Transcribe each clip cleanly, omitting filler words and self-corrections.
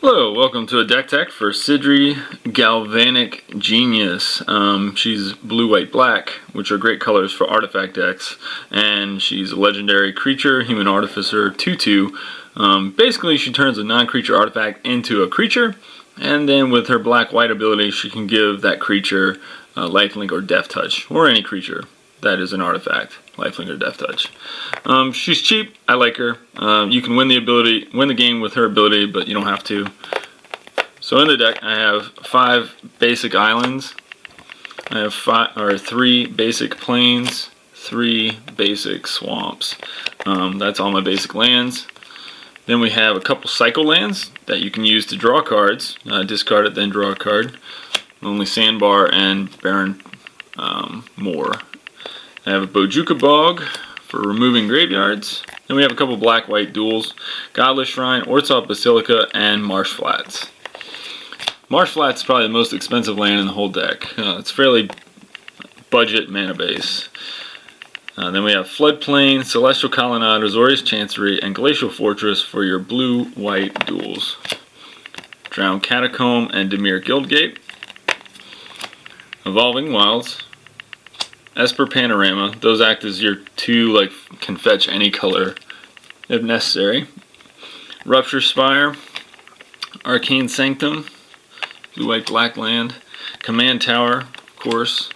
Hello, welcome to a deck tech for Sydri Galvanic Genius. She's blue, white, black, which are great colors for artifact decks, and she's a legendary creature, human artificer, 2/2. Basically, she turns a non-creature artifact into a creature, and then with her black-white ability, she can give that creature lifelink or death touch, or any creature that is an artifact, lifelink or death touch. She's cheap. I like her. You can win the game with her ability, but you don't have to. So in the deck, I have 5 basic islands. I have 3 basic plains, 3 basic swamps. That's all my basic lands. Then we have a couple cycle lands that you can use to draw cards. Discard it, then draw a card. Only Sandbar and Barren Moor. I have a Bojuka Bog for removing graveyards. Then we have a couple black-white duels. Godless Shrine, Orzhov Basilica, and Marsh Flats. Marsh Flats is probably the most expensive land in the whole deck. It's fairly budget mana base. Then we have Floodplain, Celestial Colonnade, Azorius Chancery, and Glacial Fortress for your blue-white duels. Drown Catacomb and Dimir Guildgate. Evolving Wilds. Esper Panorama, those act as your 2, can fetch any color if necessary. Rupture Spire, Arcane Sanctum, blue, white, black land. Command Tower, of course.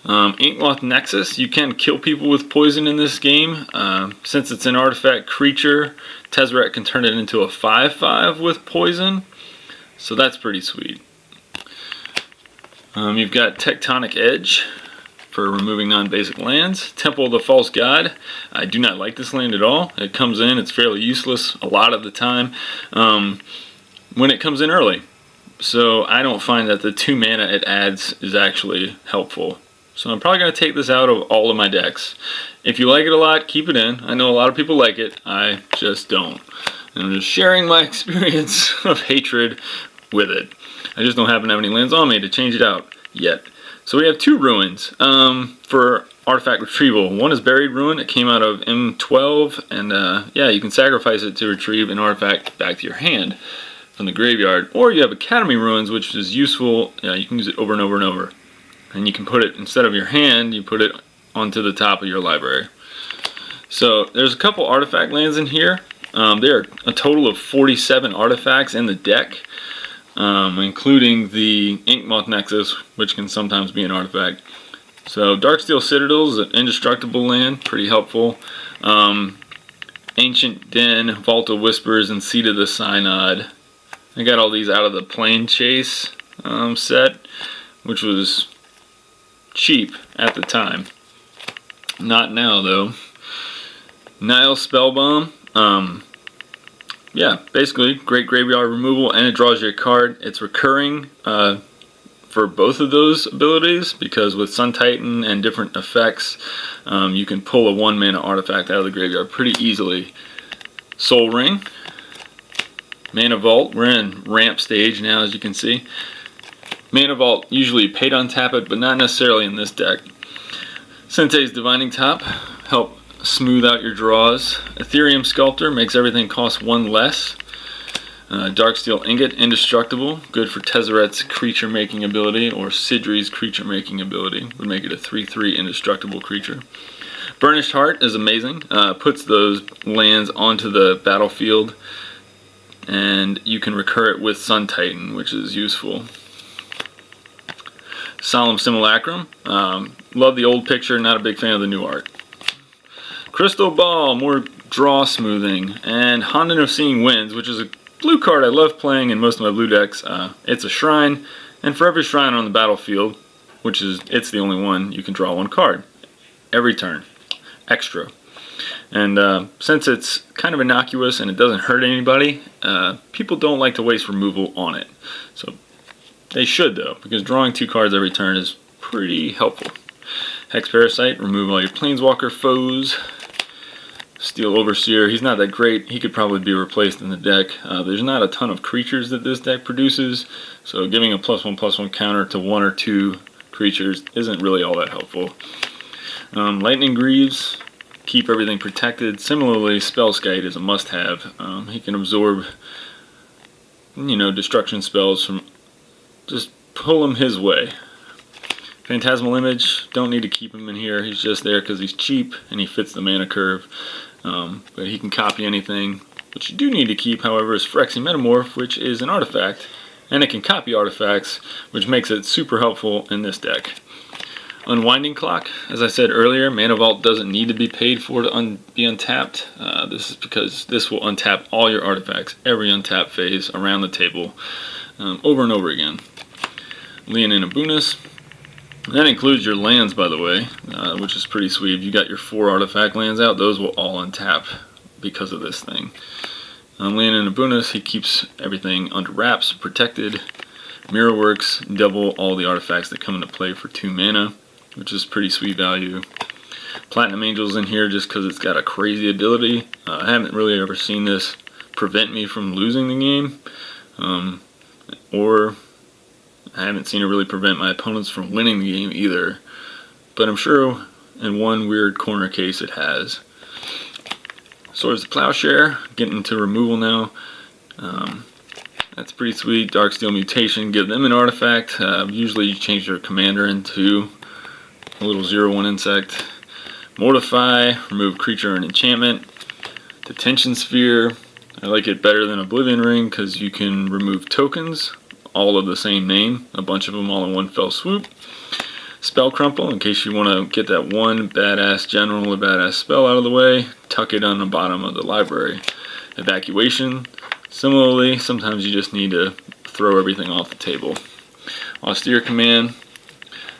Inkmoth Nexus, you can kill people with poison in this game. Since it's an artifact creature, Tezzeret can turn it into a 5/5 with poison, so that's pretty sweet. You've got Tectonic Edge for removing non-basic lands. Temple of the False God. I do not like this land at all. It comes in, it's fairly useless a lot of the time when it comes in early. So I don't find that the 2 mana it adds is actually helpful. So I'm probably going to take this out of all of my decks. If you like it a lot, keep it in. I know a lot of people like it. I just don't. And I'm just sharing my experience of hatred with it. I just don't happen to have any lands on me to change it out yet. So we have 2 ruins for artifact retrieval. One is Buried Ruin. It came out of M12, and yeah, you can sacrifice it to retrieve an artifact back to your hand from the graveyard. Or you have Academy Ruins, which is useful. Yeah, you can use it over and over and over. And you can put it, instead of your hand, you put it onto the top of your library. So there's a couple artifact lands in here. There are a total of 47 artifacts in the deck. Including the Inkmoth Nexus, which can sometimes be an artifact. So Darksteel Citadel is an indestructible land, pretty helpful. Ancient Den, Vault of Whispers, and Seat of the Synod. I got all these out of the Plane Chase set, which was cheap at the time. Not now, though. Nile Spellbomb. Yeah, basically, great graveyard removal, and it draws you a card. It's recurring for both of those abilities, because with Sun Titan and different effects, you can pull a 1-mana artifact out of the graveyard pretty easily. Soul Ring, Mana Vault. We're in ramp stage now, as you can see. Mana Vault, usually paid on tap it, but not necessarily in this deck. Sentei's Divining Top, help smooth out your draws. Ethereum Sculptor makes everything cost 1 less. Darksteel Ingot, indestructible, good for Tezzeret's creature making ability, or Sydri's creature making ability. Would make it a 3/3 indestructible creature. Burnished Heart is amazing. Puts those lands onto the battlefield, and you can recur it with Sun Titan, which is useful. Solemn Simulacrum. Love the old picture, not a big fan of the new art. Crystal Ball, more draw smoothing, and Honden of Seeing Winds, which is a blue card I love playing in most of my blue decks. It's a shrine, and for every shrine on the battlefield, it's the only one, you can draw 1 card every turn, extra. And since it's kind of innocuous and it doesn't hurt anybody, people don't like to waste removal on it. So they should, though, because drawing 2 cards every turn is pretty helpful. Hex Parasite, remove all your Planeswalker foes. Steel Overseer, he's not that great. He could probably be replaced in the deck. There's not a ton of creatures that this deck produces, so giving a +1/+1 counter to 1 or 2 creatures isn't really all that helpful. Lightning Greaves, keep everything protected. Similarly, Spellskite is a must-have. He can absorb destruction spells from, just pull him his way. Phantasmal Image, don't need to keep him in here. He's just there because he's cheap and he fits the mana curve. But he can copy anything. What you do need to keep, however, is Phyrexian Metamorph, which is an artifact. And it can copy artifacts, which makes it super helpful in this deck. Unwinding Clock, as I said earlier, Mana Vault doesn't need to be paid for to be untapped. This is because this will untap all your artifacts every untap phase around the table over and over again. Leonin Abunus. That includes your lands, by the way, which is pretty sweet. If you got your 4 artifact lands out, those will all untap because of this thing. Leonin Abunus, he keeps everything under wraps, protected. Mirrorworks, double all the artifacts that come into play for 2 mana, which is pretty sweet value. Platinum Angel's in here just because it's got a crazy ability. I haven't really ever seen this prevent me from losing the game, or I haven't seen it really prevent my opponents from winning the game either, but I'm sure in one weird corner case it has. Swords of Plowshare, getting into removal now. That's pretty sweet. Darksteel Mutation, give them an artifact. Usually you change your commander into a little 0/1 insect. Mortify, remove creature and enchantment. Detention Sphere, I like it better than Oblivion Ring because you can remove tokens, all of the same name, a bunch of them all in one fell swoop. Spell Crumple, in case you want to get that one badass general or badass spell out of the way, tuck it on the bottom of the library. Evacuation, similarly, sometimes you just need to throw everything off the table. Austere Command,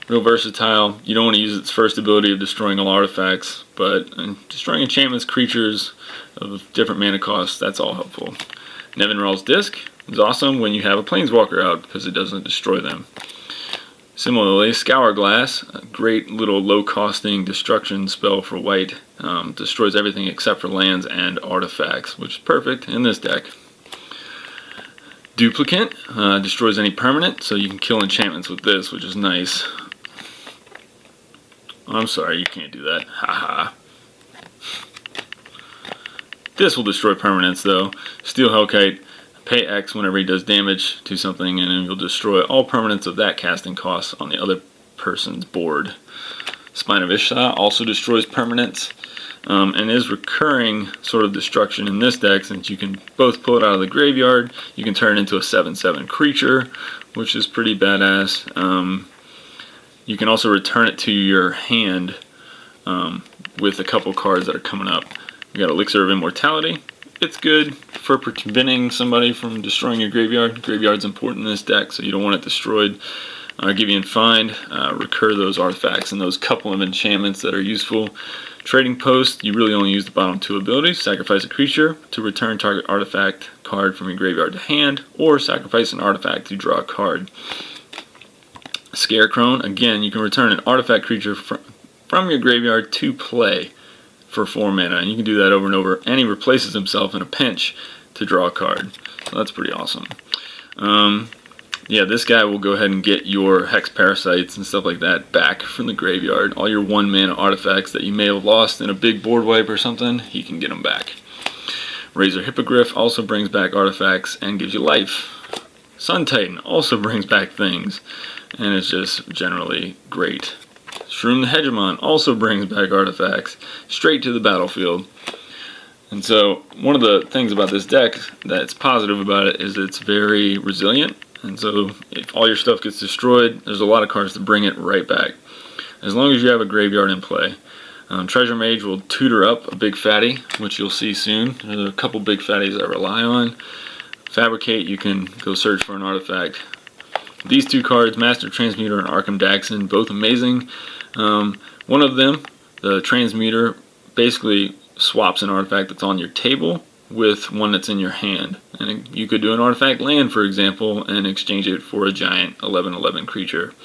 real versatile. You don't want to use its first ability of destroying all artifacts, but destroying enchantments, creatures of different mana costs, that's all helpful. Nevinral's Disc is awesome when you have a Planeswalker out because it doesn't destroy them. Similarly, Scour Glass, a great little low-costing destruction spell for white, destroys everything except for lands and artifacts, which is perfect in this deck. Duplicate, destroys any permanent, so you can kill enchantments with this, which is nice. I'm sorry, you can't do that. Haha. This will destroy permanents though. Steel Hellkite, pay X whenever he does damage to something, and then you'll destroy all permanents of that casting cost on the other person's board. Spine of Ishtar also destroys permanents, and is recurring sort of destruction in this deck, since you can both pull it out of the graveyard, you can turn it into a 7/7 creature, which is pretty badass. You can also return it to your hand with a couple cards that are coming up. We got Elixir of Immortality. It's good for preventing somebody from destroying your graveyard. Graveyard's important in this deck, so you don't want it destroyed. Give you and find, recur those artifacts and those couple of enchantments that are useful. Trading Post, you really only use the bottom 2 abilities. Sacrifice a creature to return target artifact card from your graveyard to hand, or sacrifice an artifact to draw a card. Scarecrow, again, you can return an artifact creature from your graveyard to play for 4 mana, and you can do that over and over, and he replaces himself in a pinch to draw a card, so that's pretty awesome. Yeah, this guy will go ahead and get your Hex Parasites and stuff like that back from the graveyard. All your 1 mana artifacts that you may have lost in a big board wipe or something, he can get them back. Razor Hippogriff also brings back artifacts and gives you life. Sun Titan also brings back things, and it's just generally great. Shroom the Hegemon also brings back artifacts straight to the battlefield. And so one of the things about this deck that's positive about it is it's very resilient. And so if all your stuff gets destroyed, there's a lot of cards to bring it right back, as long as you have a graveyard in play. Treasure Mage will tutor up a big fatty, which you'll see soon. There's a couple big fatties I rely on. Fabricate, you can go search for an artifact. These 2 cards, Master Transmuter and Arkham Daxon, both amazing. One of them, the Transmuter, basically swaps an artifact that's on your table with one that's in your hand. And you could do an artifact land, for example, and exchange it for a giant 11/11 creature.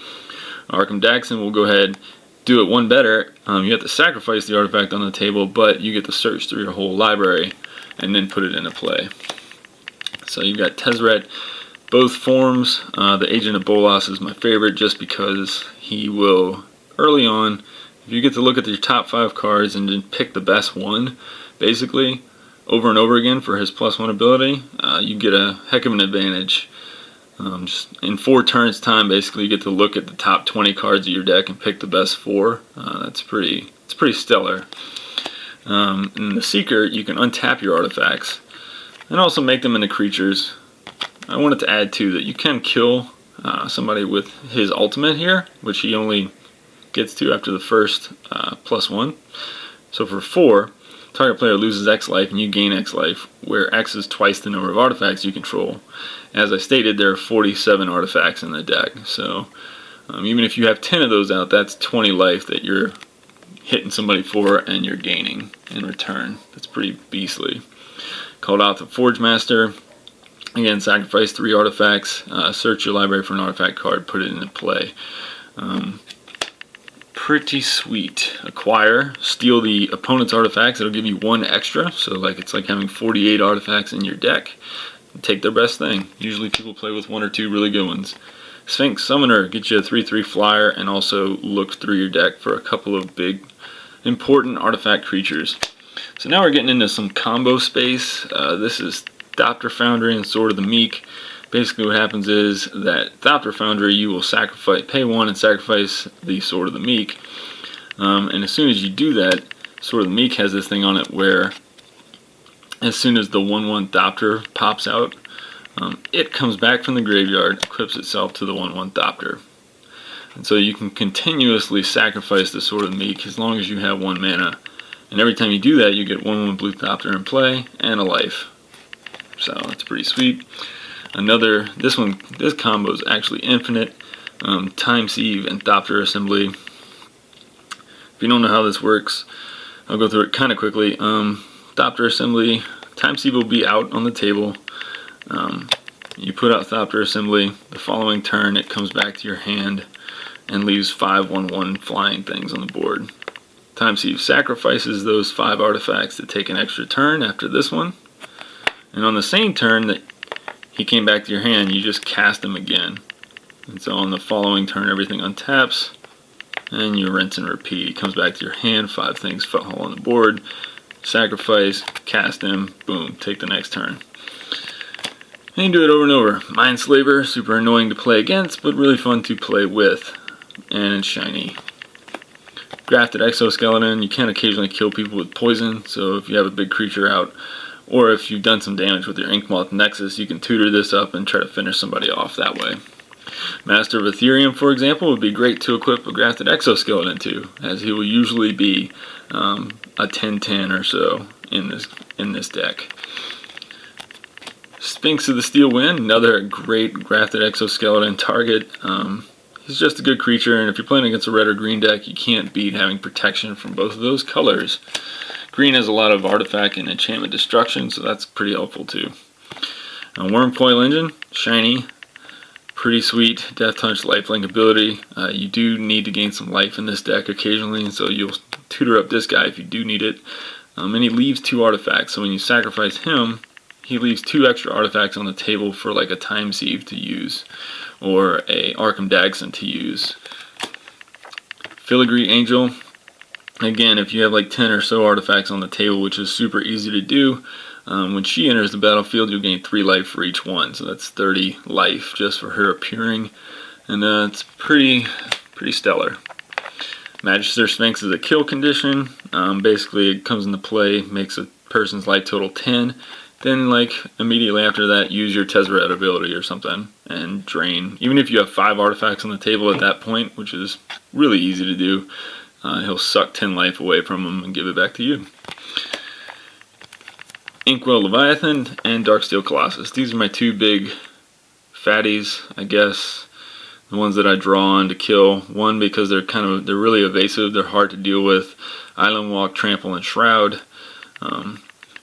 Arkham Daxon will go ahead, do it one better. You have to sacrifice the artifact on the table, but you get to search through your whole library and then put it into play. So you've got Tezzeret, both forms. The Agent of Bolas is my favorite just because he will, early on, if you get to look at your top 5 cards and then pick the best one, basically, over and over again for his +1 ability, you get a heck of an advantage. Just in 4 turns time, basically, you get to look at the top 20 cards of your deck and pick the best 4. It's pretty stellar. In the Seeker, you can untap your artifacts and also make them into creatures. I wanted to add too that you can kill somebody with his ultimate here, which he only gets to after the first +1. So for 4, target player loses X life and you gain X life, where X is twice the number of artifacts you control. As I stated, there are 47 artifacts in the deck, so even if you have 10 of those out, that's 20 life that you're hitting somebody for and you're gaining in return. That's pretty beastly. Called out the Forge Master. Again, sacrifice 3 artifacts, search your library for an artifact card, put it into play. Pretty sweet. Acquire, steal the opponent's artifacts. It'll give you 1 extra, so it's like having 48 artifacts in your deck. Take their best thing. Usually people play with 1 or 2 really good ones. Sphinx Summoner, get you a 3/3 flyer and also look through your deck for a couple of big important artifact creatures. So now we're getting into some combo space. This is Thopter Foundry and Sword of the Meek. Basically what happens is that Thopter Foundry, you will pay 1 and sacrifice the Sword of the Meek. And as soon as you do that, Sword of the Meek has this thing on it where as soon as the 1/1 Thopter pops out, it comes back from the graveyard, equips itself to the 1/1 Thopter. And so you can continuously sacrifice the Sword of the Meek as long as you have 1 mana. And every time you do that, you get 1/1 blue Thopter in play and a life. So that's pretty sweet. This combo is actually infinite. Time Sieve and Thopter Assembly. If you don't know how this works, I'll go through it kind of quickly. Thopter Assembly, Time Sieve will be out on the table. You put out Thopter Assembly. The following turn, it comes back to your hand and leaves 5 1/1 flying things on the board. Time Sieve sacrifices those 5 artifacts to take an extra turn after this one. And on the same turn that he came back to your hand, you just cast him again. And so on the following turn, everything untaps, and you rinse and repeat. He comes back to your hand, 5 things fall on the board, sacrifice, cast him, boom, take the next turn. And you do it over and over. Mindslaver, super annoying to play against, but really fun to play with. And it's shiny. Grafted Exoskeleton, you can occasionally kill people with poison, so if you have a big creature out, or if you've done some damage with your Inkmoth Nexus, you can tutor this up and try to finish somebody off that way. Master of Ethereum, for example, would be great to equip a Grafted Exoskeleton to, as he will usually be a 10/10 or so in this deck. Sphinx of the Steel Wind, another great Grafted Exoskeleton target. He's just a good creature, and if you're playing against a red or green deck, you can't beat having protection from both of those colors. Green has a lot of artifact and enchantment destruction, so that's pretty helpful too. Wormcoil Engine, shiny, pretty sweet. Death Touch, lifelink ability. You do need to gain some life in this deck occasionally, and so you'll tutor up this guy if you do need it. And he leaves 2 artifacts, so when you sacrifice him, he leaves 2 extra artifacts on the table for like a Time Sieve to use, or a Arkham Dagson to use. Filigree Angel. Again, if you have like 10 or so artifacts on the table, which is super easy to do, when she enters the battlefield, you'll gain 3 life for each one. So that's 30 life just for her appearing. And it's pretty stellar. Magister Sphinx is a kill condition. Basically, it comes into play, makes a person's life total 10. Then, immediately after that, use your Tezzeret ability or something and drain. Even if you have 5 artifacts on the table at that point, which is really easy to do, he'll suck 10 life away from him and give it back to you. Inkwell Leviathan and Darksteel Colossus. These are my 2 big fatties, I guess. The ones that I draw on to kill. One, because they're really evasive, they're hard to deal with. Island Walk, Trample, and Shroud.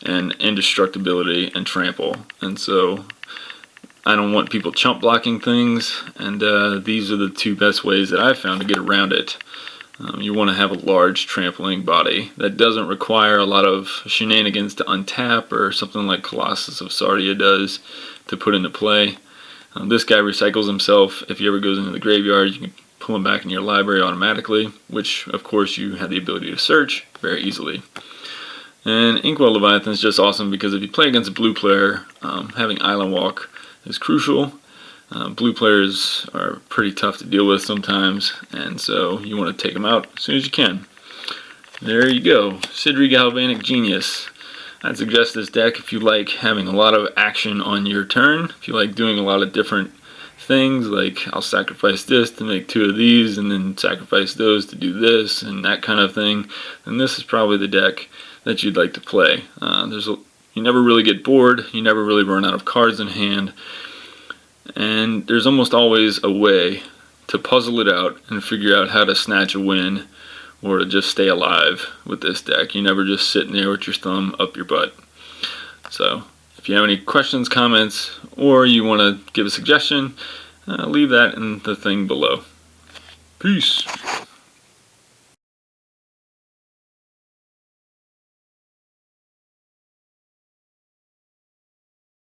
And Indestructibility and Trample. And so I don't want people chump blocking things, and these are the 2 best ways that I've found to get around it. You want to have a large trampling body that doesn't require a lot of shenanigans to untap, or something like Colossus of Sardia does to put into play. This guy recycles himself. If he ever goes into the graveyard, you can pull him back in your library automatically, which of course you have the ability to search very easily. And Inkwell Leviathan is just awesome because if you play against a blue player, having Island Walk is crucial. Blue players are pretty tough to deal with sometimes, and so you want to take them out as soon as you can. There you go, Sydri Galvanic Genius. I'd suggest this deck if you like having a lot of action on your turn, if you like doing a lot of different things, like I'll sacrifice this to make 2 of these, and then sacrifice those to do this, and that kind of thing, then this is probably the deck that you'd like to play. You never really get bored, you never really run out of cards in hand, and there's almost always a way to puzzle it out and figure out how to snatch a win or to just stay alive with this deck. You're never just sitting there with your thumb up your butt. So if you have any questions, comments, or you want to give a suggestion, leave that in the thing below. Peace.